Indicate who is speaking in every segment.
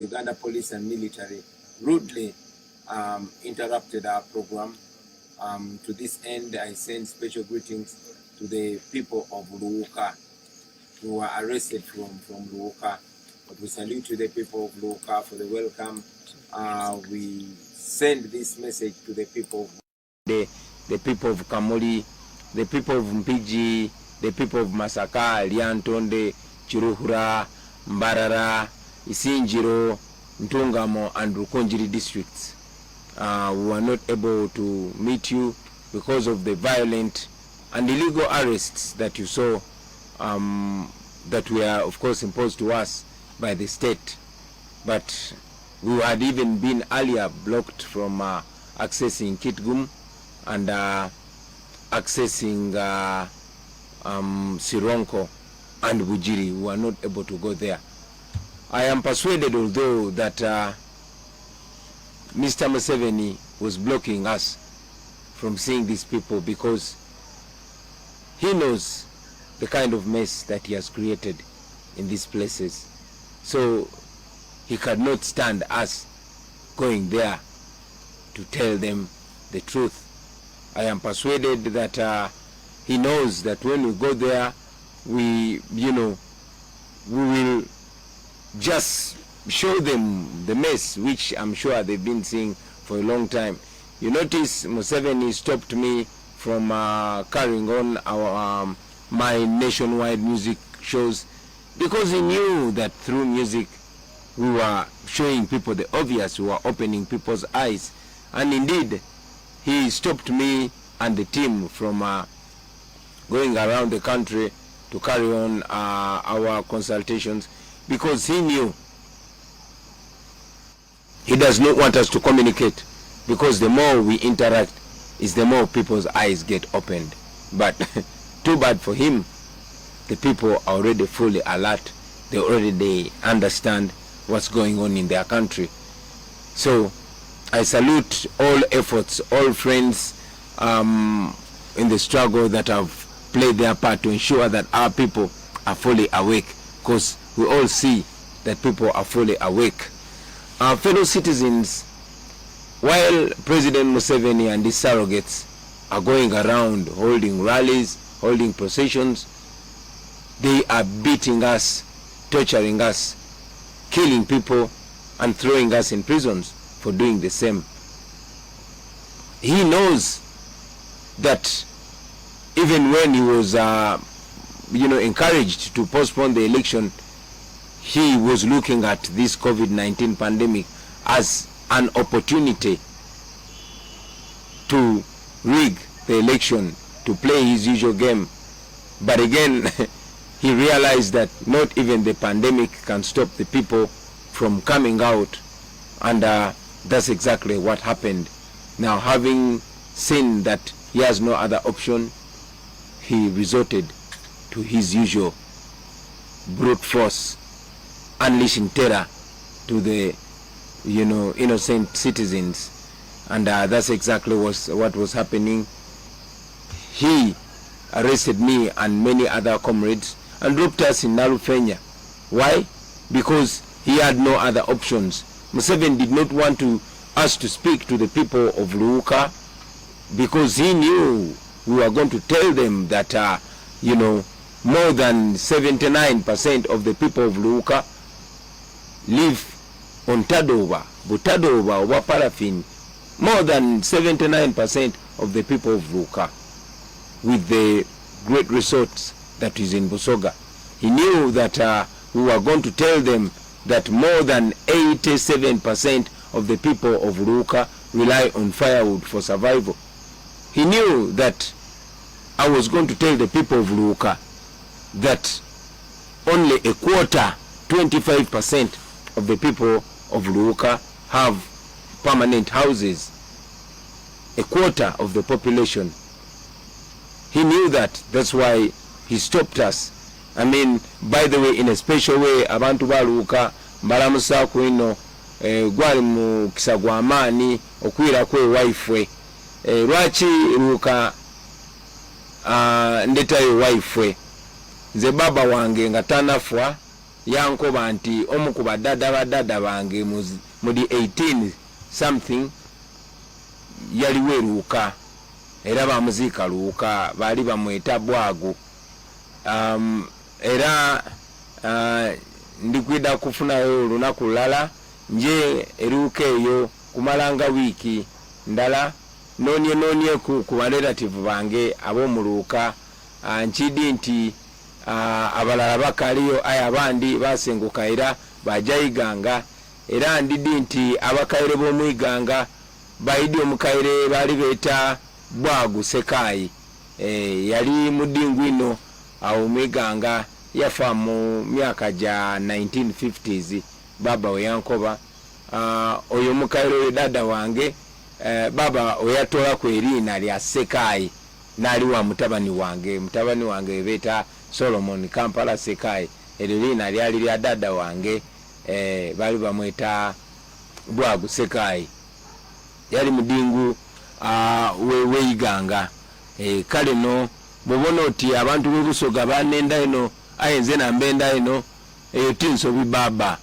Speaker 1: Uganda police and military rudely interrupted our program. To this end, I send special greetings to the people of Luuka who were arrested from Luuka. But we salute to the people of Luuka for the welcome. We send this message to the people of the people of Kamuli, the people of Mpiji, the people of Masaka, Liantonde, Chiruhura, Mbarara, Isinjiro, Ntungamo, and Rukonjiri districts. We were not able to meet you because of the violent and illegal arrests that you saw, that were of course imposed to us by the state. But we had even been earlier blocked from accessing Kitgum and accessing Sironko and Bujiri. We were not able to go there. I am persuaded, although, that Mr. Museveni was blocking us from seeing these people because he knows the kind of mess that he has created in these places. So he cannot stand us going there to tell them the truth. I am persuaded that he knows that when we go there, we will just show them the mess which I'm sure they've been seeing for a long time. You notice Museveni stopped me from carrying on our my nationwide music shows because he knew that through music we were showing people the obvious, we were opening people's eyes. And indeed, he stopped me and the team from going around the country to carry on our consultations, because he knew he does not want us to communicate, because the more we interact is the more people's eyes get opened. But too bad for him, the people are already fully alert. They understand what's going on in their country. So I salute all efforts, all friends in the struggle that have played their part to ensure that our people are fully awake, because we all see that people are fully awake. Our fellow citizens, while President Museveni and his surrogates are going around holding rallies, holding processions, they are beating us, torturing us, killing people, and throwing us in prisons for doing the same. He knows that even when he was encouraged to postpone the election, he was looking at this COVID-19 pandemic as an opportunity to rig the election, to play his usual game. But again, he realized that not even the pandemic can stop the people from coming out, and that's exactly what happened. Now, having seen that he has no other option, he resorted to his usual brute force, unleashing terror to the innocent citizens. And that's exactly what was happening. He arrested me and many other comrades and dropped us in Narufenya. Why? Because he had no other options. Museveni did not want us to speak to the people of Luuka, because he knew we were going to tell them that more than 79% of the people of Luuka live on Tadoba, Butadoba, or Paraffin. More than 79% of the people of Luuka, with the great resorts that is in Busoga. He knew that we were going to tell them that more than 87% of the people of Luuka rely on firewood for survival. He knew that I was going to tell the people of Luuka that only a quarter, 25% of the people of Luuka have permanent houses. A quarter of the population. He knew that. That's why he stopped us. I mean, by the way, in a special way, abantu ba Luuka mbalamusa kuino gwali mu kisagwa amani okwira kwe wifwe lwaki Luuka ndetayo wifwe nze baba wange nga tanafwa yankoba nti omu ku badada bange mudi 18 something yaliwo eruuka era bamuziika luuka baali bamweta Bwagu. Era ndikwida kufunayo olunaku lulala nje eruuka eyo kumalanga wiiki ndala nonye ku barelative bange ab'omuluuka nkidi nti abalala bakaliyo aye abandi basenguka era bajayiganga era ndidi nti abakaire b'omwiganga baidi omukaire bali beta Bwagu Sekayi yali mudingu ino awo mwiganga yafa mu myaka ja 1950s baba we yankoba. Oyo mukaire we dada wange baba oyatola ku erina lya Sekayi nali wa mutabani wange beta Solomon Kampala Sekayi erina lyali lya dada wange bali bamweta Bwagu Sekayi yali mudingu weiganga. Kale no bobona oti abantu bebusoga banenda ino ayenze nambenda ino eyo tinsobi baba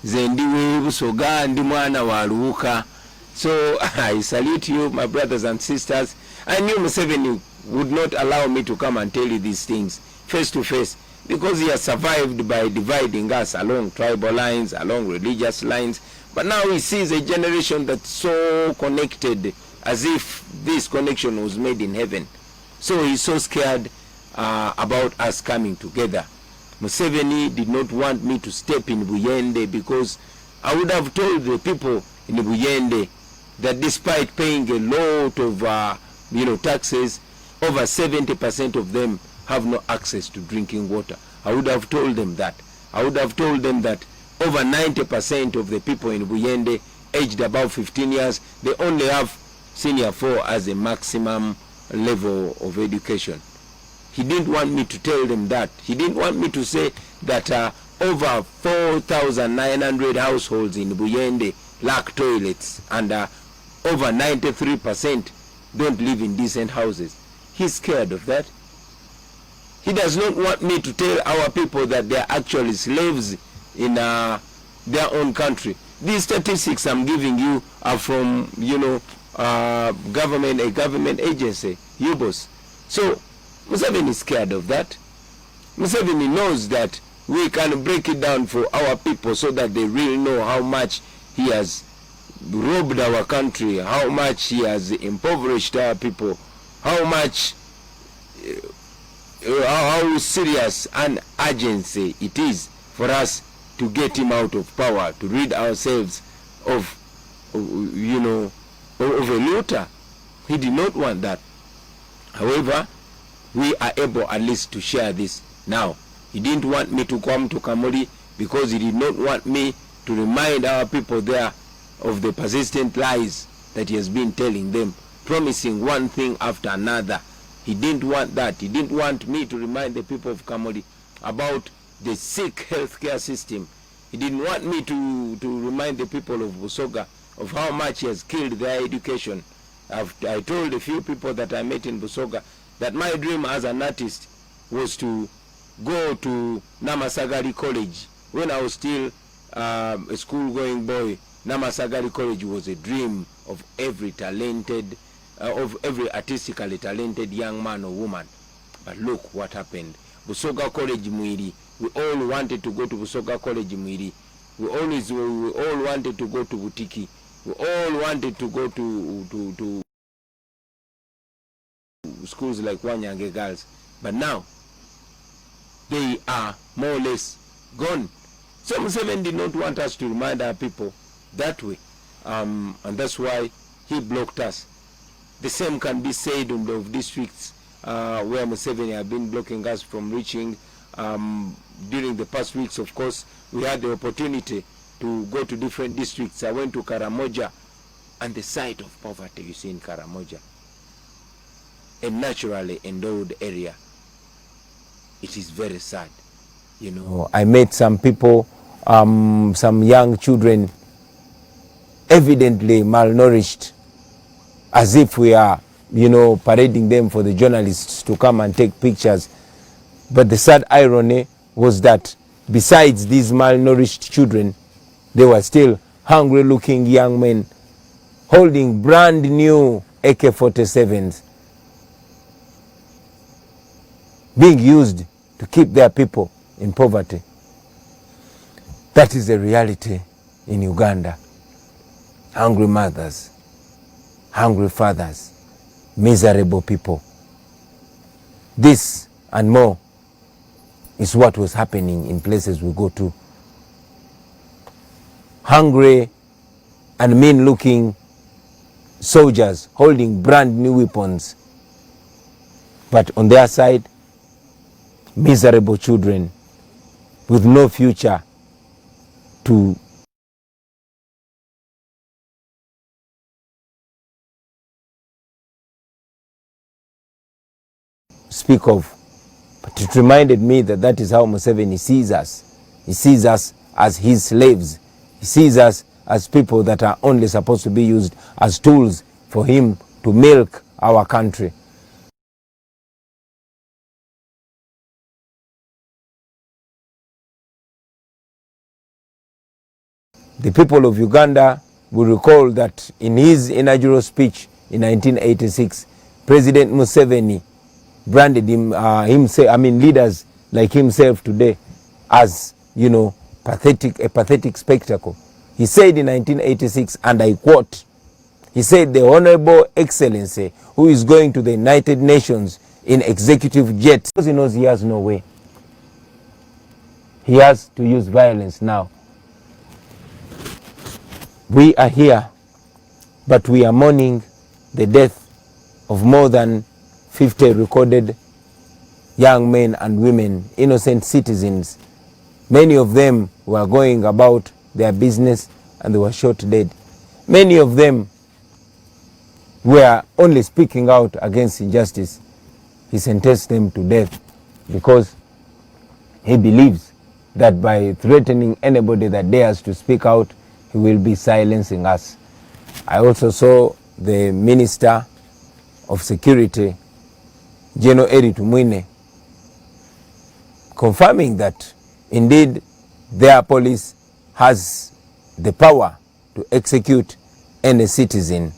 Speaker 1: ze ndi webusoga ndi mwana wa luuka. So I salute you, my brothers and sisters. I knew Museveni would not allow me to come and tell you these things face to face, because he has survived by dividing us along tribal lines, along religious lines. But now he sees a generation that's so connected, as if this connection was made in heaven. So he's so scared about us coming together. Museveni did not want me to step in Buyende, because I would have told the people in Buyende that despite paying a lot of taxes, over 70% of them have no access to drinking water. I would have told them that. I would have told them that over 90% of the people in Buyende aged above 15 years, they only have senior 4 as a maximum level of education. He didn't want me to tell them that. He didn't want me to say that over 4,900 households in Buyende lack toilets, and over 93% don't live in decent houses. He's scared of that. He does not want me to tell our people that they are actually slaves in their own country. These statistics I'm giving you are from, a government agency, UBOS. So Museveni is scared of that. Museveni knows that we can break it down for our people so that they really know how much he has robbed our country, how much he has impoverished our people, how much, how serious an urgency it is for us to get him out of power, to rid ourselves of a looter. He did not want that. However, we are able at least to share this now. He didn't want me to come to Kamuli because he did not want me to remind our people there of the persistent lies that he has been telling them, promising one thing after another. He didn't want that. He didn't want me to remind the people of Kamuli about the sick healthcare system. He didn't want me to remind the people of Busoga of how much he has killed their education. I told a few people that I met in Busoga that my dream as an artist was to go to Namasagari College. When I was still a school-going boy, Namasagari College was a dream of every artistically talented young man or woman. But look what happened. Busoga College Mwiri. We all wanted to go to Busoga College Mwiri. We all wanted to go to Butiki. We all wanted to go to schools like Wanyange Girls. But now, they are more or less gone. So Museveni did not want us to remind our people that way. And that's why he blocked us. The same can be said of districts where Museveni have been blocking us from reaching. During the past weeks, of course, we had the opportunity to go to different districts. I went to Karamoja, and the sight of poverty you see in Karamoja, a naturally endowed area, it is very sad. I met some people, some young children, evidently malnourished, as if we are, parading them for the journalists to come and take pictures. But the sad irony was that besides these malnourished children, there were still hungry looking young men holding brand new AK-47s being used to keep their people in poverty. That is the reality in Uganda. Hungry mothers, hungry fathers, miserable people. This and more is what was happening in places we go to. Hungry and mean-looking soldiers holding brand new weapons, but on their side, miserable children with no future to speak of. But it reminded me that that is how Museveni sees us. He sees us as his slaves. He sees us as people that are only supposed to be used as tools for him to milk our country. The people of Uganda will recall that in his inaugural speech in 1986, President Museveni branded leaders like himself today as, a pathetic spectacle. He said in 1986, and I quote, he said, "The Honorable Excellency, who is going to the United Nations in executive jet," because he knows he has no way. He has to use violence now. We are here, but we are mourning the death of more than 50 recorded young men and women, innocent citizens. Many of them were going about their business and they were shot dead. Many of them were only speaking out against injustice. He sentenced them to death because he believes that by threatening anybody that dares to speak out, he will be silencing us. I also saw the Minister of Security, General Tumwine, confirming that indeed their police has the power to execute any citizen.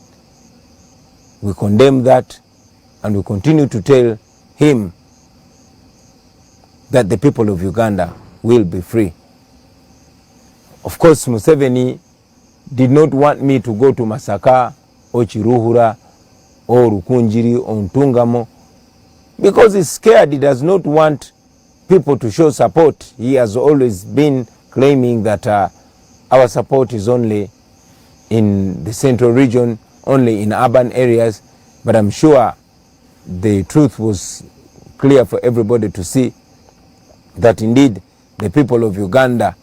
Speaker 1: We condemn that and we continue to tell him that the people of Uganda will be free. Of course, Museveni did not want me to go to Masaka or Chiruhura or Rukunjiri or Ntungamo because he's scared. He does not want people to show support. He has always been claiming that our support is only in the central region, only in urban areas, but I'm sure the truth was clear for everybody to see that indeed the people of Uganda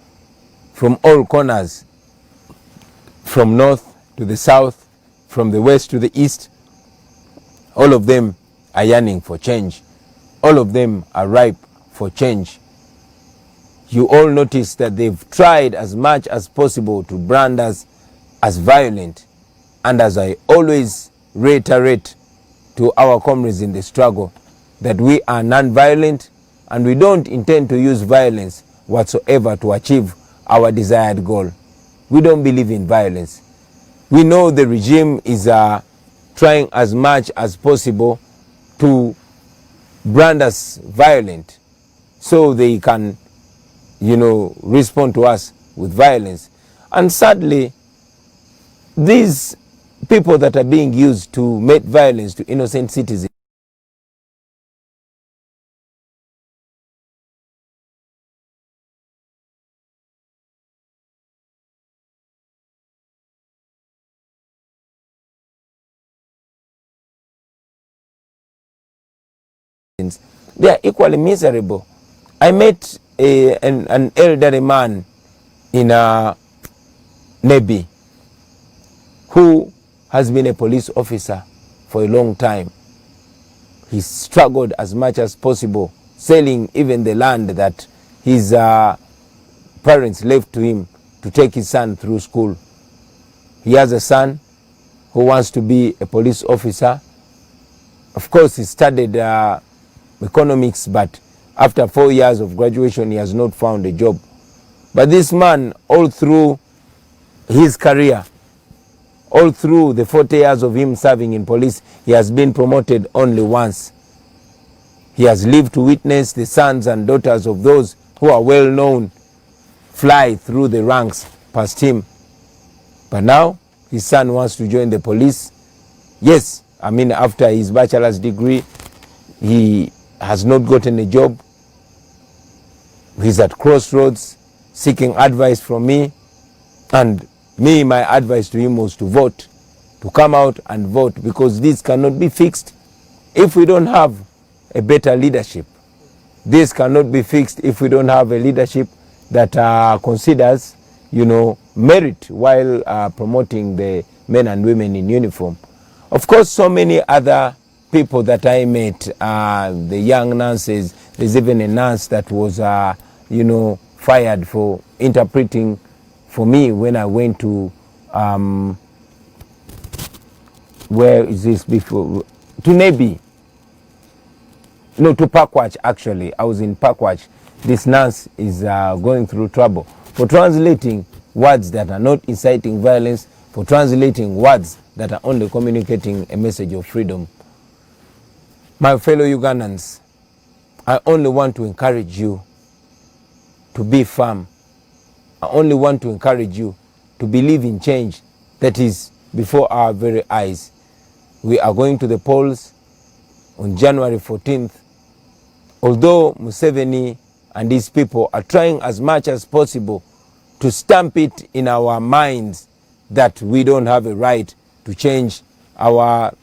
Speaker 1: from all corners, from north to the south, from the west to the east, all of them are yearning for change. All of them are ripe for change. You all notice that they've tried as much as possible to brand us as violent. And as I always reiterate to our comrades in the struggle, that we are non-violent and we don't intend to use violence whatsoever to achieve our desired goal. We don't believe in violence. We know the regime is trying as much as possible to brand us violent so they can, respond to us with violence. And sadly, these people that are being used to make violence to innocent citizens they are equally miserable. I met an elderly man in Nebi who has been a police officer for a long time. He struggled as much as possible, selling even the land that his parents left to him to take his son through school. He has a son who wants to be a police officer. Of course, he studied economics, but After 4 years of graduation, he has not found a job. But this man, all through his career, all through the 40 years of him serving in police, he has been promoted only once. He has lived to witness the sons and daughters of those who are well known fly through the ranks past him. But now his son wants to join the police. Yes, I mean, after his bachelor's degree, he has not gotten a job. He's at crossroads seeking advice from me, and my advice to him was to vote, to come out and vote, because this cannot be fixed if we don't have a better leadership. This cannot be fixed if we don't have a leadership that considers, merit while promoting the men and women in uniform. Of course, so many other people that I met, the young nurses, there's even a nurse that was, fired for interpreting for me when I went to, where is this before? To Nebi. No, to Pakwach, actually. I was in Pakwach. This nurse is going through trouble for translating words that are not inciting violence, for translating words that are only communicating a message of freedom. My fellow Ugandans, I only want to encourage you to be firm. I only want to encourage you to believe in change that is before our very eyes. We are going to the polls on January 14th. Although Museveni and his people are trying as much as possible to stamp it in our minds that we don't have a right to change our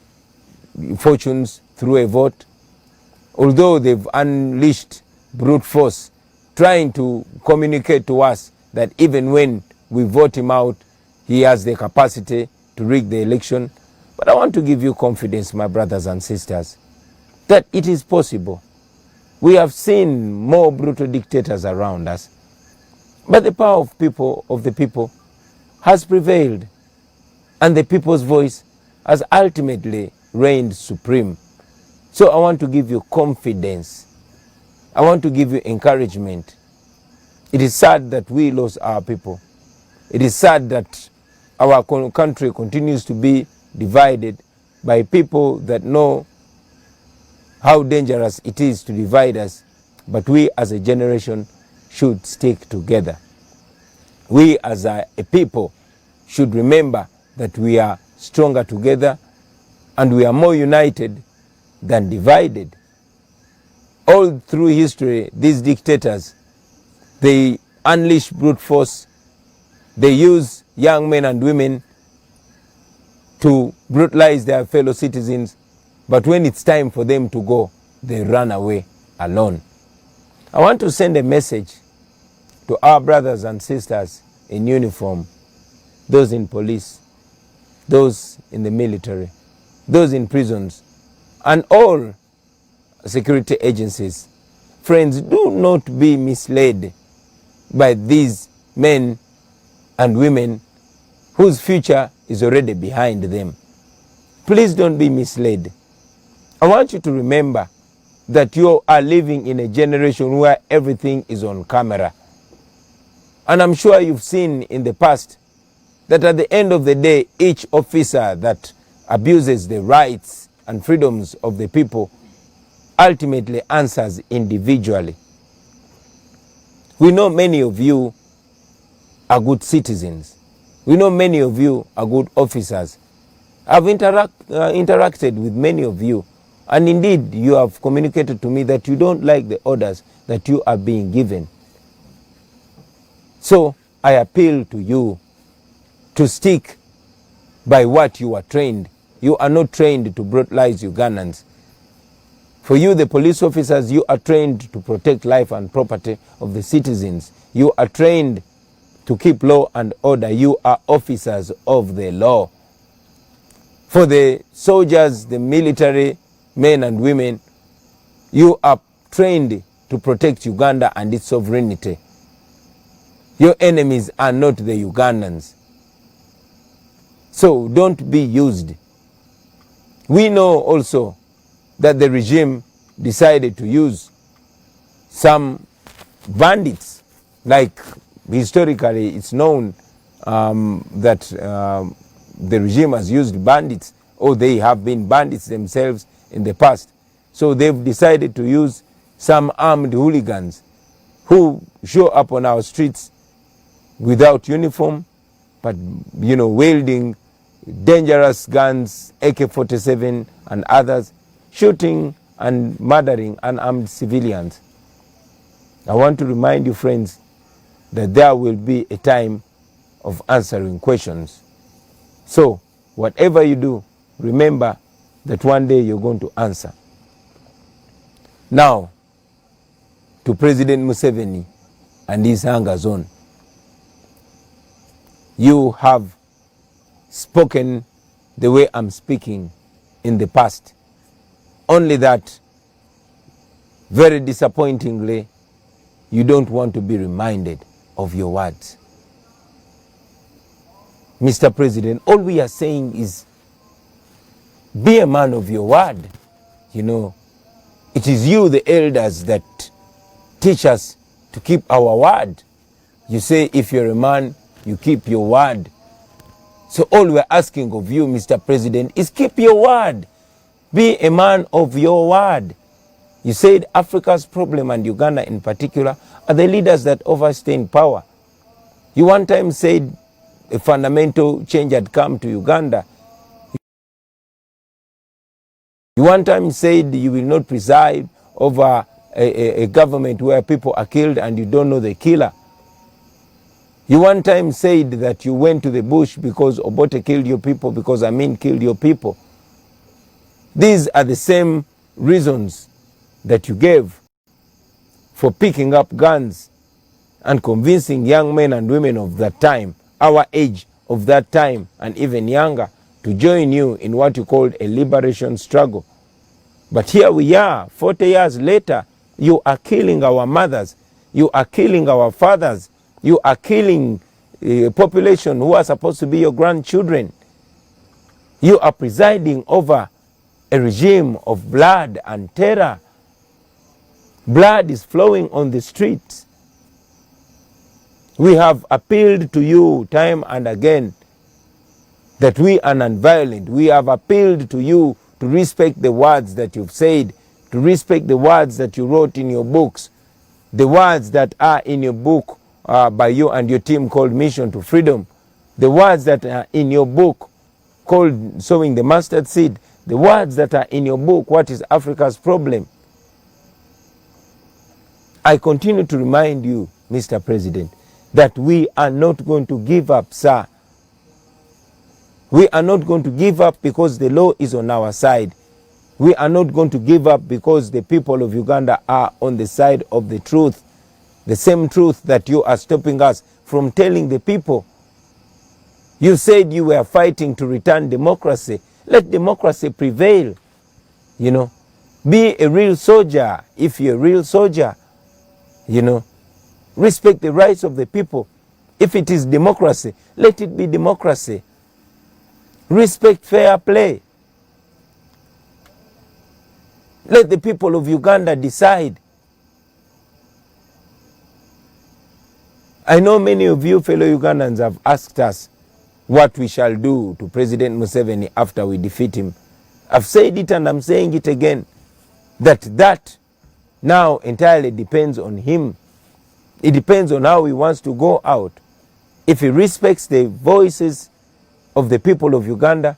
Speaker 1: fortunes through a vote, although they've unleashed brute force trying to communicate to us that even when we vote him out, he has the capacity to rig the election. But I want to give you confidence, my brothers and sisters, that it is possible. We have seen more brutal dictators around us, but the power of the people has prevailed, and the people's voice has ultimately reigned supreme. So I want to give you confidence. I want to give you encouragement. It is sad that we lost our people. It is sad that our country continues to be divided by people that know how dangerous it is to divide us, but we as a generation should stick together. We as a people should remember that we are stronger together and we are more united than divided. All through history, these dictators, they unleash brute force. They use young men and women to brutalize their fellow citizens. But when it's time for them to go, they run away alone. I want to send a message to our brothers and sisters in uniform, those in police, those in the military, those in prisons, and all security agencies. Friends, do not be misled by these men and women whose future is already behind them. Please don't be misled. I want you to remember that you are living in a generation where everything is on camera. And I'm sure you've seen in the past that at the end of the day, each officer that abuses the rights and freedoms of the people ultimately answers individually. We know many of you are good citizens. We know many of you are good officers. I've interacted with many of you, and indeed you have communicated to me that you don't like the orders that you are being given. So I appeal to you to stick by what you are trained. You are not trained to brutalize Ugandans. For you, the police officers, you are trained to protect life and property of the citizens. You are trained to keep law and order. You are officers of the law. For the soldiers, the military men and women, you are trained to protect Uganda and its sovereignty. Your enemies are not the Ugandans. So don't be used. We know also that the regime decided to use some bandits, like historically it's known that the regime has used bandits, or they have been bandits themselves in the past. So they've decided to use some armed hooligans who show up on our streets without uniform, but wielding dangerous guns, AK-47 and others, shooting and murdering unarmed civilians. I want to remind you, friends, that there will be a time of answering questions. So whatever you do, remember that one day you're going to answer. Now, to President Museveni and his anger zone. You have spoken the way I'm speaking in the past. Only that, very disappointingly, you don't want to be reminded of your words. Mr. President, all we are saying is be a man of your word. It is you, the elders, that teach us to keep our word. You say if you're a man, you keep your word. So all we're asking of you, Mr. President, is keep your word. Be a man of your word. You said Africa's problem, and Uganda in particular, are the leaders that overstay in power. You one time said a fundamental change had come to Uganda. You one time said you will not preside over a government where people are killed and you don't know the killer. You one time said that you went to the bush because Obote killed your people, because Amin killed your people. These are the same reasons that you gave for picking up guns and convincing young men and women of that time, our age of that time and even younger, to join you in what you called a liberation struggle. But here we are, 40 years later, you are killing our mothers, you are killing our fathers, you are killing a population who are supposed to be your grandchildren. You are presiding over a regime of blood and terror. Blood is flowing on the streets. We have appealed to you time and again that we are non-violent. We have appealed to you to respect the words that you've said, to respect the words that you wrote in your books, the words that are in your book by you and your team called Mission to Freedom, the words that are in your book called Sowing the Mustard Seed, the words that are in your book, What is Africa's Problem? I continue to remind you, Mr. President, that we are not going to give up, sir. We are not going to give up because the law is on our side. We are not going to give up because the people of Uganda are on the side of the truth. The same truth that you are stopping us from telling the people. You said you were fighting to return democracy. Let democracy prevail. Be a real soldier if you're a real soldier. Respect the rights of the people. If it is democracy, let it be democracy. Respect fair play. Let the people of Uganda decide. I know many of you fellow Ugandans have asked us what we shall do to President Museveni after we defeat him. I've said it and I'm saying it again, that now entirely depends on him. It depends on how he wants to go out. If he respects the voices of the people of Uganda,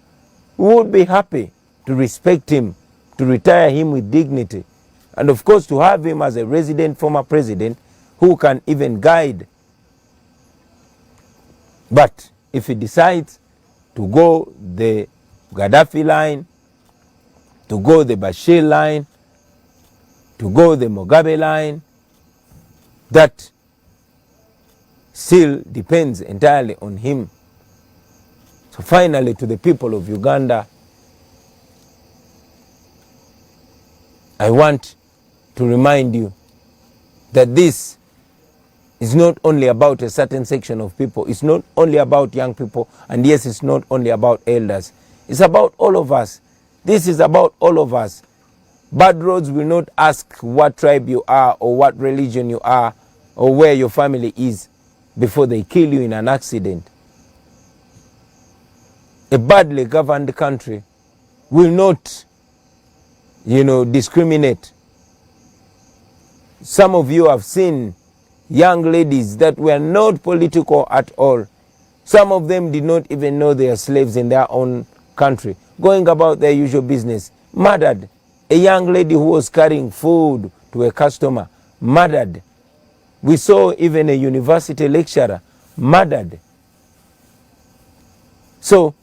Speaker 1: we would be happy to respect him, to retire him with dignity, and of course to have him as a resident former president who can even guide. But if he decides to go the Gaddafi line, to go the Bashir line, to go the Mugabe line, that still depends entirely on him. So finally, to the people of Uganda, I want to remind you that this is not only about a certain section of people. It's not only about young people. And yes, it's not only about elders. It's about all of us. This is about all of us. Bad roads will not ask what tribe you are or what religion you are or where your family is before they kill you in an accident. A badly governed country will not, discriminate. Some of you have seen young ladies that were not political at all. Some of them did not even know they are slaves in their own country, going about their usual business, murdered. A young lady who was carrying food to a customer, murdered. We saw even a university lecturer murdered. So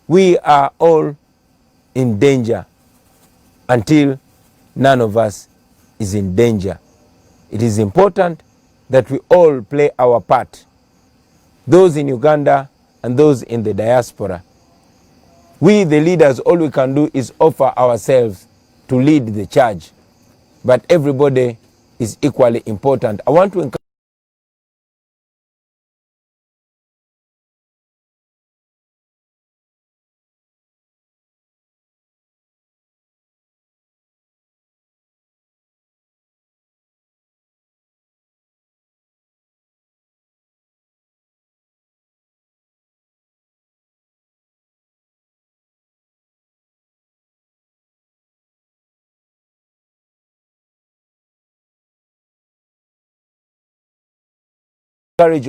Speaker 1: we are all in danger until none of us is in danger. It is important that we all play our part, those in Uganda and those in the diaspora. We, the leaders, all we can do is offer ourselves to lead the charge. But everybody is equally important. I want to encourage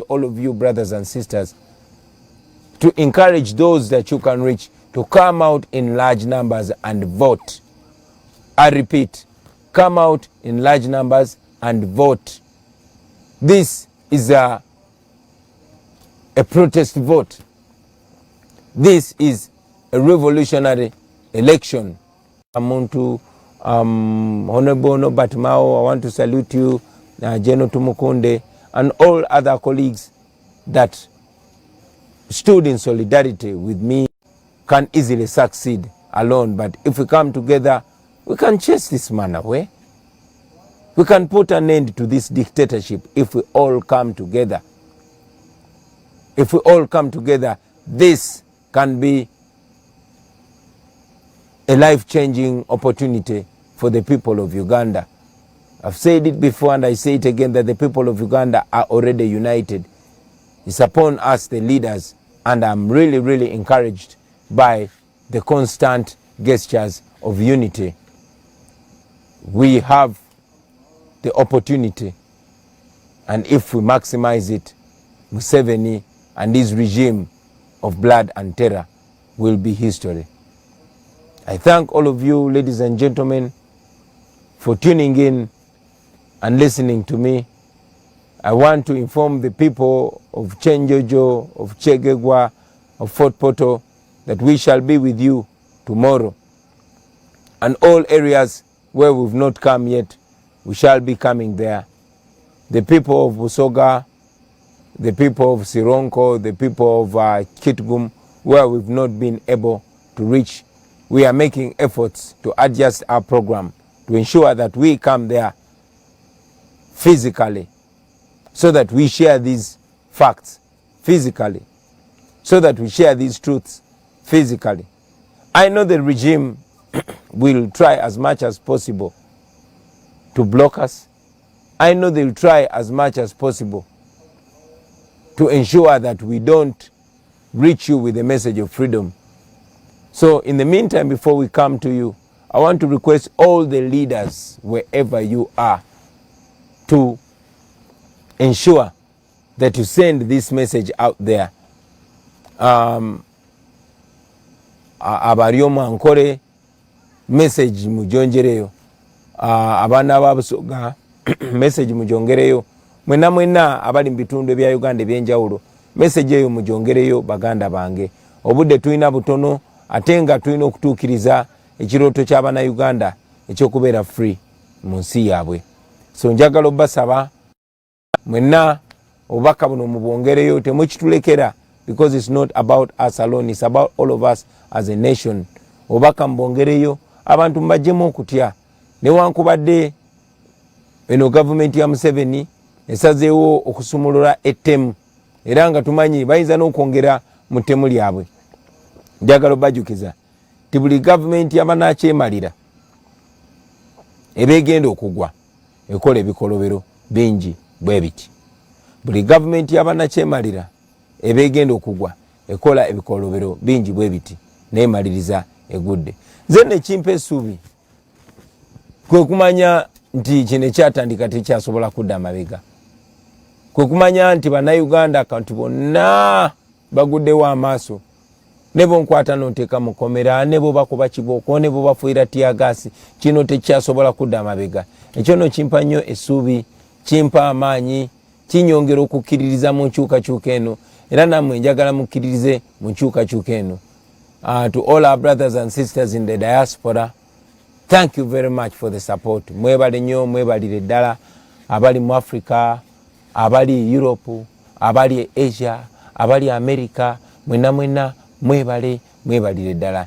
Speaker 1: all of you brothers and sisters to encourage those that you can reach to come out in large numbers and vote. I repeat, come out in large numbers and vote. This is a protest vote. This is a revolutionary election. Amuntu, Honorable Norbert Mao, I want to salute you, General Tumukunde, and all other colleagues that stood in solidarity with me. Can easily succeed alone, but if we come together, we can chase this man away. We can put an end to this dictatorship if we all come together. If we all come together, this can be a life-changing opportunity for the people of Uganda. I've said it before and I say it again that the people of Uganda are already united. It's upon us, the leaders, and I'm really, really encouraged by the constant gestures of unity. We have the opportunity, and if we maximize it, Museveni and his regime of blood and terror will be history. I thank all of you, ladies and gentlemen, for tuning in and listening to me. I want to inform the people of Chenjojo, of Chegegwa, of Fort Poto that we shall be with you tomorrow. And all areas where we've not come yet, we shall be coming there. The people of Busoga, the people of Sironko, the people of Kitgum, where we've not been able to reach, we are making efforts to adjust our program to ensure that we come there physically, so that we share these facts physically, so that we share these truths physically. I know the regime will try as much as possible to block us. I know they will try as much as possible to ensure that we don't reach you with the message of freedom. So in the meantime, before we come to you, I want to request all the leaders, wherever you are, to ensure that you send this message out there. Abariomu ankore message mujongereyo, abana babusoga message mujongereyo, mwena abali mbitundu ebya Uganda ebyenjawulo message eyo mujongereyo baganda bange. Obudde tulina butono ate nga tulina okutuukiriza ekirooto ky'abana Uganda ekyokubeera free mu nsi yaabwe. So njagala obbasaba mwena obubaka buno mubwongereyo, temukitulekera, because it's not about us alone, it's about all of us as a nation. Obubaka mubwongereyo, abantu mbajjemu okutya, newankubadde eno gavumenti ya Museveni esazeewo okusumulula ettemu, era nga tumanyi bayinza n'okwongera mu ttemu lyabwe. Njagala obbajukiza ti buli gavumenti yabanakyemalira ebegenda okugwa ekola ebikolobero bingi bwe biti. Buli gavumenti y'abannakyemalira ebegenda okugwa ekola ebikolobero bingi bwe biti neemaliriza egudde. Nze ne kimpa essuubi kwe kumanya nti kino ekyatandika tekyasobola kudda amabega, kwe kumanya nti bannayuganda akantu bonna baguddewo amaaso, ne bonkwata n'onteeka mu komera, ne bo bakuba kibooko, ne bo bafuira tiyagaasi, kino tekyasobola kudda amabega. Ekyo no kimpa nnyo essuubi, kimpa amaanyi, kinyongera okukkiririza mu nkyukakyuka eno, era nammwe njagala mukkiririze mu nkyukakyuka eno. To all our brothers and sisters in the diaspora, thank you very much for the support. Mwebale nnyo, mwebalire ddala abali mu Africa, abali Europe, abali Asia, abali America, mwena mwebalire ddala.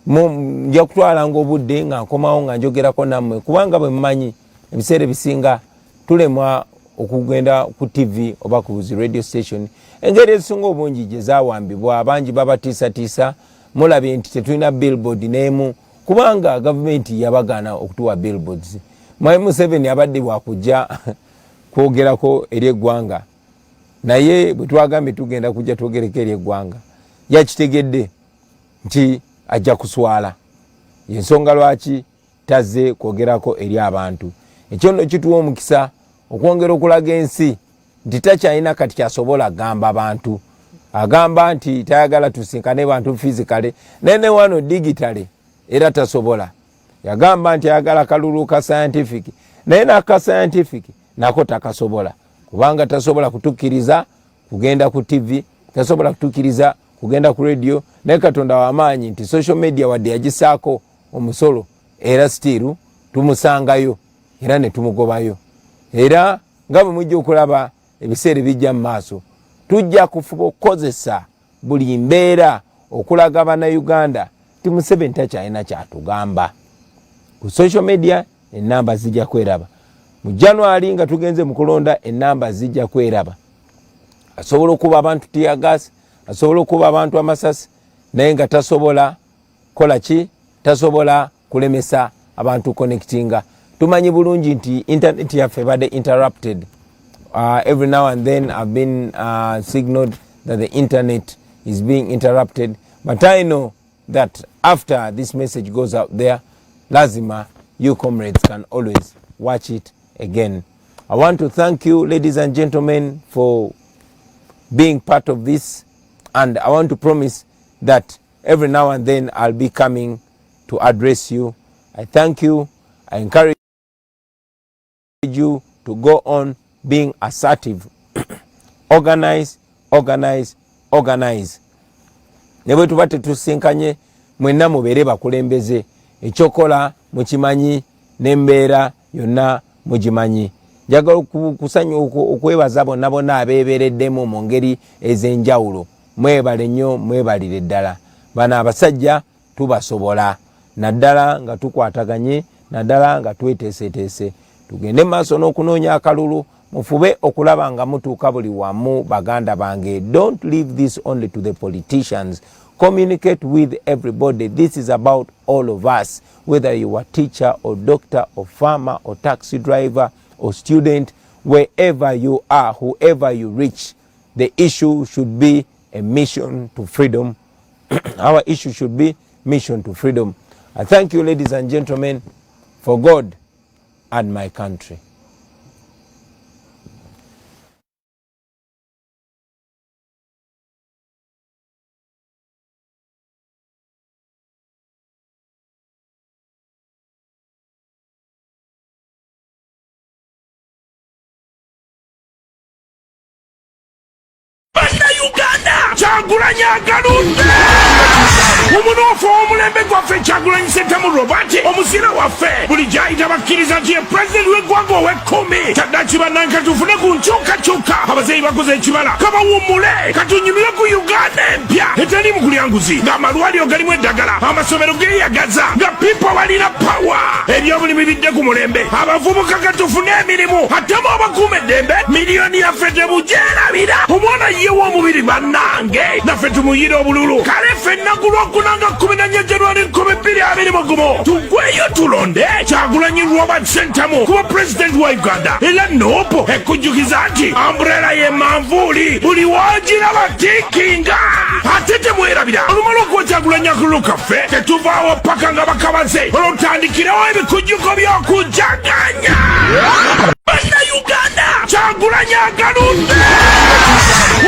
Speaker 1: Nja kutwalanga obudde nga nkomawo nga njogerako nammwe, kubanga bwe mmanyi ebiseera bisinga tulemwa okugenda ku TV oba ku radio station. Engeri ezisinga obungi gye zaawambibwa abangi babatiisatiisa, mulabye nti tetulina billboard n'emu kubanga gavumenti yabagaana okutuwa billboards. Museveni abadde bwakujja kwogerako eri eggwanga, naye bwe twagambye tugenda kujja twogereko eri eggwanga yakitegedde nti ajja kuswala. Yensonga lwaki tazze kwogerako eri abantu. Ekyo nno kituwa omukisa okwongera okulaga ensi nti takyalina kati kyasobola gamba abantu. Agamba nti tayagala tusinkane bantu physically nene wano digitally era tasobola. Yagamba nti ayagala kalulu ka scientific naye n'aka scientific nako takasobola, kubanga tasobola kutukkiriza kugenda ku TV, tasobola kutukkiriza kugenda ku radio, naye Katonda w'amaanyi nti social media wadde yagisaako omusolo era still tumusangayo era ne tumugobayo. Era nga bwe mujja okulaba ebiseera bijja mu maaso, tujja kufuba okukozesa buli mbeera okulaga bannayuganda ti Museveni takyalina kyatugamba. Ku social media ennamba zijja kweraba. Mu January nga tugenze mu kulonda ennamba zijja kweraba. Asobola okuba abantu tiyagasi, asobola okuba abantu amasasi, naye nga tasobola kola ki? Tasobola kulemesa abantu connectinga. Tumanyi bulungi nti internet yaffe badde interrupted. Every now and then I've been signaled that the internet is being interrupted, but I know that after this message goes out there, lazima you comrades can always watch it again. I want to thank you, ladies and gentlemen, for being part of this, and I want to promise that every now and then I'll be coming to address you. I thank you. I encourage you to go on being assertive. Organize. Ne bwe tuba tetusinkanye mwenna mubeere bakulembeze, ekyokola mukimanyi n'embeera yonna mugimanyi. Njagala kusanya okwebaza bonna abeebeereddemu mu ngeri ez'enjawulo. Mwebale nnyo, mwebalire ddala. Bano abasajja tubasobola, naddala nga tukwataganye, naddala nga tweteeseteese. Tugende maaso n'okunoonya akalulu, mufube okulaba nga mutuuka buli wamu baganda bange. Don't leave this only to the politicians. Communicate with everybody. This is about all of us, whether you are teacher or doctor or farmer or taxi driver or student, wherever you are, whoever you reach, the issue should be a mission to freedom. Our issue should be mission to freedom. I thank you, ladies and gentlemen, for God and my country.
Speaker 2: Uganda! Chagulanya galunde! Umunofu omulembe gwaffe Kyagulanyi Ssentamu Robert omusira waffe buli gyayita bakkiriza nti ye pulezidenti w'eggwanga ow'ekkumi kyaddaaki bannange tufune ku nkyukakyuka abazeeyi bakoze ekibala kabawummule katunyumire ku Uganda empya eteri mu kulya mulyanguzi ng'amalwaliro galimu eddagala amasomero geeyagaza nga pipo balina pawa ebyobulimi bidde ku mulembe abavubuka katufune emirimu atemu abakuuma eddembe miliyoni yaffe tebugyerabira omwana ye w'omubiri bannange naffe tumuyire obululu kale ffenna ku lwokunanga 14 January 2021 tugweyo tulonde Kyagulanyi Robert Ssentamu kuba pulezidenti wa Uganda era noopo ekujjukiza nti ambrela ye manvuuli buli wagiraba tikinga ate temwerabira olumala okuba Kyagulanyi akuluka ffe tetuvaawo paka nga bakabaze olwotandikirawo ebikujjuko by'okujaganya Uganda Kyagulanyi agaludde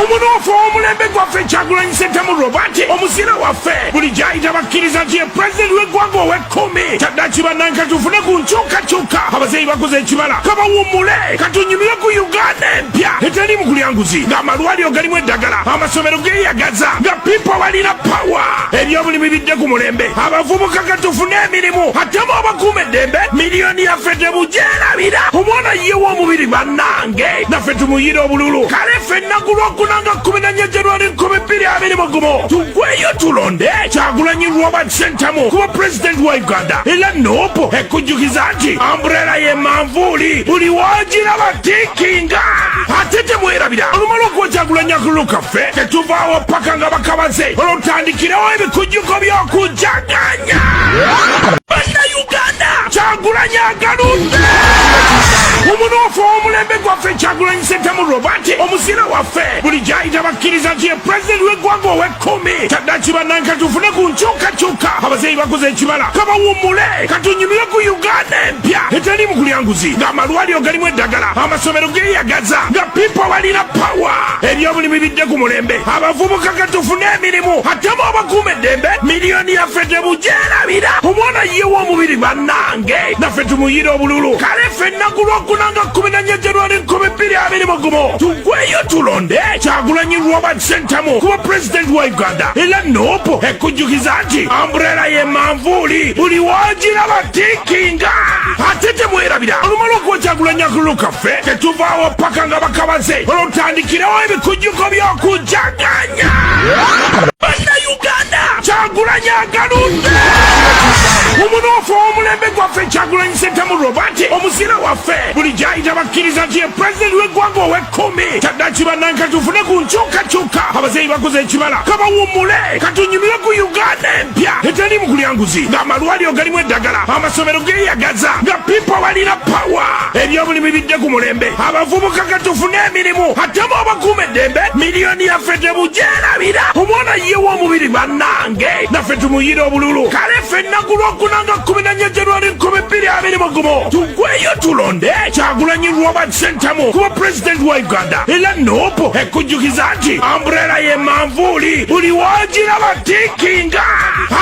Speaker 2: omunoofu w'omulembe gwaffe Kyagulanyi Ssentamu Robert omusira waffe buli gy'ayita bakkiriza nti ye pulezidenti w'eggwanga ow'ekkumi kyaddaaki bannange tufune ku nkyukakyuka abazeeyi bakoze ekibala kabawummule katunyumire ku Uganda empya eteri mu kulyanguzi ng'amalwaliro galimu eddagala amasomero geeyagaza nga pipo balina pawa ebyobulimi bidde ku mulembe abavubuka katufune emirimu atemu abakuuma eddembe miliyoni yaffe tebugyerabira omwana ye w'omubiri bannange naffe tumuyire obululu kale ffenna ku lwokunanga 14 January 2021 tugweyo tulonde Kyagulanyi Robert Ssentamu kuba pulezidenti wa Uganda era noopo ekujjukiza nti ambrela ye manvuuli buli wagiraba tikinga ate temwerabira olumala okuba Kyagulanyi akuluka ffe tetuvaawo paka nga bakabaze olwotandikirawo ebikujjuko by'okujaganya Uganda Kyagulanyi agaludde omunoofu w'omulembe gwaffe Kyagulanyi Ssentamu Robert omusira waffe buli gy'ayita bakkiriza nti ye pulezidenti w'eggwanga ow'ekkumi kyaddaaki bannange tufune ku nkyukakyuka abazeeyi bakoze ekibala kabawummule katunyumire ku Uganda empya eteri mu kulyanguzi ng'amalwaliro galimu eddagala amasomero geeyagaza nga pipo balina pawa ebyobulimi bidde ku mulembe abavubuka katufune emirimu atemu abakuuma eddembe miliyoni yaffe tebugyerabira omwana ye w'omubiri bannange naffe tumuyire obululu kale ffenna ku lwokunanga 14 January 2021 tugweyo tulonde Kyagulanyi Robert Ssentamu kuba pulezidenti wa Uganda era noopo ekujjukiza nti ambrela ye manvuuli buli wagiraba tikinga ate temwerabira olumala okuba Kyagulanyi akuluka ffe tetuvaawo paka nga bakabaze olwotandikirawo ebikujjuko by'okujaganya Uganda Kyagulanyi agaludde omunoofu w'omulembe gwaffe Kyagulanyi Ssentamu Robert omusira waffe buli gy'ayita bakkiriza nti ye pulezidenti w'eggwanga ow'ekkumi kyaddaaki bannange tufune ku nkyukakyuka abazeeyi bakoze ekibala kabawummule katunyumire ku Uganda empya eteri mu kulyanguzi ng'amalwaliro galimu eddagala amasomero geeyagaza nga pipo balina pawa ebyobulimi bidde ku mulembe abavubuka katufune emirimu atemu abakuuma eddembe miliyoni yaffe tebugyerabira omwana ye w'omubiri bannange naffe tumuyire obululu kale ffenna ku lwokunanga 14 January 2021 tugweyo tulonde Kyagulanyi Robert Ssentamu kuba pulezidenti wa Uganda era noopo ekujjukiza nti ambrela ye manvuuli buli wagiraba tikinga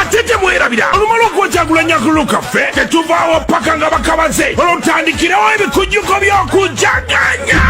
Speaker 2: ate temwerabira olumala okuba Kyagulanyi akuluka ffe tetuvaawo paka nga bakabaze olwotandikirawo ebikujjuko by'okujaganya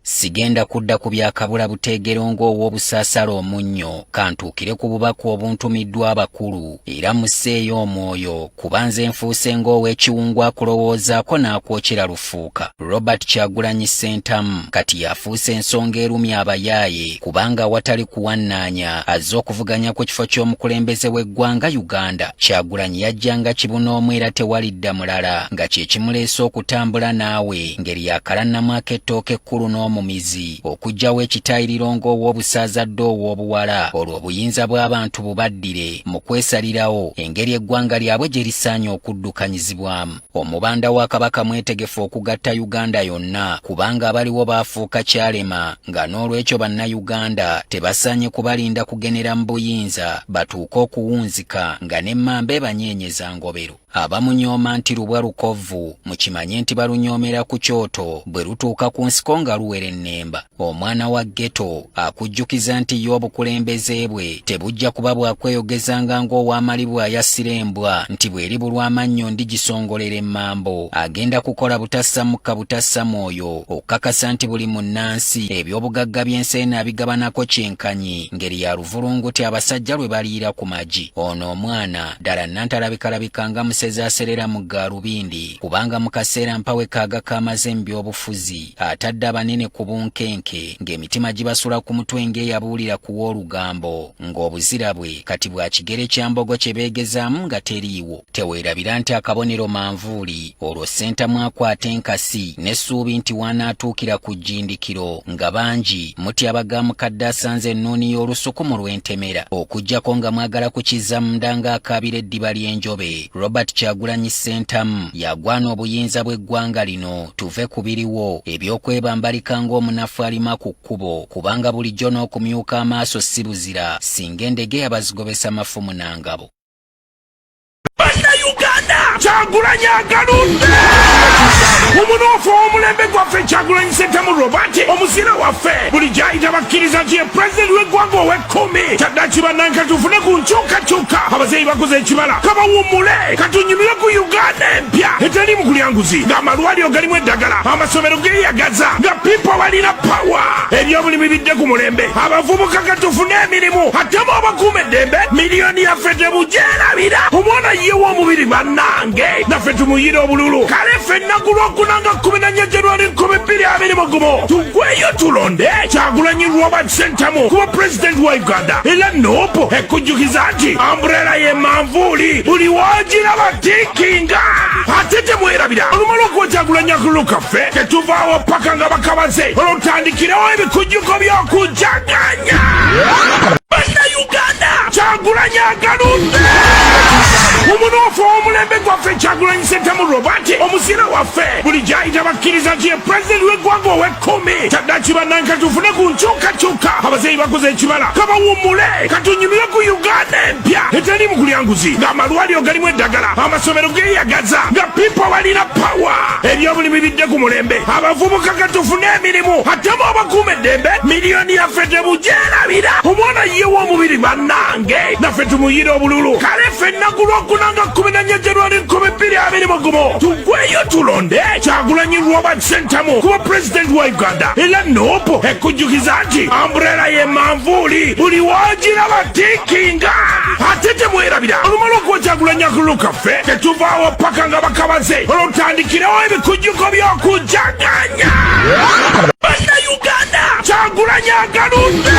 Speaker 3: Sigenda kudda ku byakabula buteegero ng'ow'obusaasala omunnyo kantuukire ku bubaka obuntumiddwa abakulu era musseeyo omwoyo kuba nze nfuuse ng'ow'ekiwungu akulowoozaako n'akwokera lufuuka. Robert Kyagulanyi Ssentamu kati yafuuse ensonga erumya abayaaye kubanga watali kuwannaanya azze okuvuganya ku kifo ky'omukulembeze w'eggwanga Uganda. Kyagulanyi yajjanga kibunoomu era tewalidda mulala nga kye kimuleese okutambula naawe ngeri yakalannamu ak'ettooke ekkulu n'omumizi okugyawo ekitayiriro ng'ow'obusaaza dde ow'obuwala olwo obuyinza bw'abantu bubaddire mu kwesalirawo engeri eggwanga lyabwe gye lisaanye okuddukanyizibwamu. Omubanda wa Kabaka mwetegefu okugatta Uganda yonna kubanga abaliwo baafuuka kyalema nga n'olwekyo bannayuganda tebasaanye kubalinda kugenera mu buyinza batuuke okuwunzika nga n'emmamba ebanyeenyeza ngobero. Abamunyooma nti lubwa lukovvu mukimanye nti balunyoomera ku kyoto bwe lutuuka ku nsiko nga luwera ennemba. Omwana wa ghetto akujjukiza nti y'obukulembeze bwe tebujja kuba bwakweyogezanga ng'ow'amali bw'ayassira embwa nti bw'eri bulwamannyo ndigisongolera emmambo. Agenda kukola butassamukka butassa mwoyo okukakasa nti buli munnansi eby'obugagga by'ensi abigabanako kyenkanyi ngeri ya luvulunguti abasajja lwe baliira ku magi. Ono omwana ddala nnantalabika nga Sezaaserera mu Gaalubindi kubanga mu kaseera mpawe kaaga kamaze mu byobufuzi atadde abanene ku bunkenke ng'emitima gibasula ku mutwe ng'eyabuulira ku w'olugambo ng'obuzira bwe kati bwa kigere kya mbogo kye beegezaamu nga teriiwo. Teweerabira nti akabonero manvuuli olwo Ssentamu akwata enkasi n'essuubi nti wanaatuukira ku jjindikiro nga bangi mutya bagamukadde asanze ennuuni y'olusuku mu lw'entemera okuggyako nga mwagala kukiza munda ng'akaabira eddiba ly'enjobe. Robert Kyagulanyi Ssentamu yagwana obuyinza bw'eggwanga lino tuve ku biriwo ebyokwebambalika ng'omunafu alima ku kkubo kubanga bulijjo n'okumyuka amaaso si buzira singa endege abazigobesa mafumu na ngabo.
Speaker 2: Uganda Kyagulanyi agaludde omunoofu omulembe gwaffe Kyagulanyi Ssentamu Robert omuzira waffe buli gy'ayita bakkiriza nti ye pulezidenti w'eggwanga ow'ekkumi kyaddaaki bannanka tufune ku nkyukakyuka abazeeyi bakoze ekibala kabawummule katunyumire ku Uganda empya etali mu kulyanguzi ng'amalwaliro galimu eddagala amasomero geeyagaza nga pipo balina pawa ebyobulimi bidde ku mulembe abavubuka katufune emirimu atemu abakuuma eddembe miliyoni yaffe tebugyerabira omwana ye w'omubiri bannange naffe tumuyire obululu kale ffenna ku lwokunanga 14 January 2020 tugweyo tulonde Kyagulanyi Robert Ssentamu kuba pulezidenti wa Uganda era noopo ekujjukiza nti ambrela ye manvuuli buli wagiraba tikinga ate temwerabira olumala okuwa Kyagulanyi akululu kaffe tetuvaawo paka nga bakabaze olwotandikirewo ebikujjuko by'okujaganya. Uganda Kyagulanyi agaludde omunoofu omulembe gwaffe Kyagulanyi Ssentamu Robert omuzira waffe buli gy'ayita bakkiriza nti ye pulezidenti w'eggwanga ow'ekkumi kyaddaaki bannanka tufune ku nkyukakyuka abazeeyi bakoze ekibala kabawummule katunyumire ku Uganda empya etali mu kulyanguzi ng'amalwaliro galimu eddagala amasomero geeyagaza nga pipo balina pawa ebyobulimi bidde ku mulembe abavubuka katufune emirimu atemu abakuuma eddembe miliyoni yaffe tebugyerabira omwana ye w'omubiri bannange naffe tumuyire obululu kale ffenna ku lwokunanga 14 January 2020 tugweyo tulonde Kyagulanyi Robert Ssentamu kuba pulezidenti wa Uganda era noopo ekujjukiza nti ambrela ye manvuuli buli wagiraba tikinga ate temwerabira olumala okuwa Kyagulanyi akululu kaffe tetuvaawo paka nga bakabaze olwotandikirewo ebikujjuko by'okujaganya. Uganda Kyagulanyi agaludde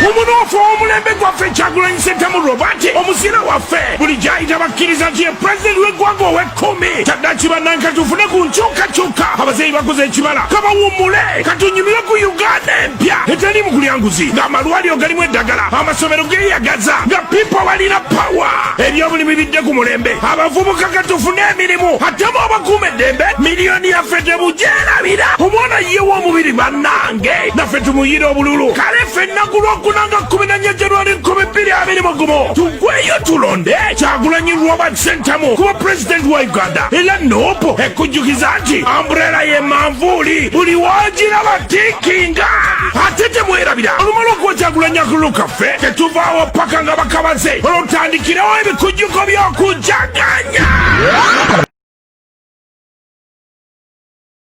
Speaker 2: omunoofu omulembe gwaffe Kyagulanyi Ssentamu Robert omuzira waffe buli gy'ayita bakkiriza nti ye pulezidenti w'eggwanga ow'ekkumi kyaddaaki bannanka tufune ku nkyukakyuka abazeeyi bakoze ekibala kabawummule katunyumire ku Uganda empya etali mu kulyanguzi ng'amalwaliro galimu eddagala amasomero geeyagaza nga pipo balina pawa ebyobulimi bidde ku mulembe abavubuka katufune emirimu atemu abakuuma eddembe miliyoni yaffe tebugyerabira omwana ye w'omubiri bannange naffe tumuyire obululu kale ffenna ku lwokunanga 14 January 2020 tugweyo tulonde Kyagulanyi Robert Ssentamu kuba pulezidenti wa Uganda era noopo ekujjukiza nti ambrela ye manvuuli buli wagiraba tikinga ate temwerabira olumala okuwa Kyagulanyi akululu kaffe tetuvaawo paka nga bakabaze olwotandikirewo ebikujjuko by'okujaganya.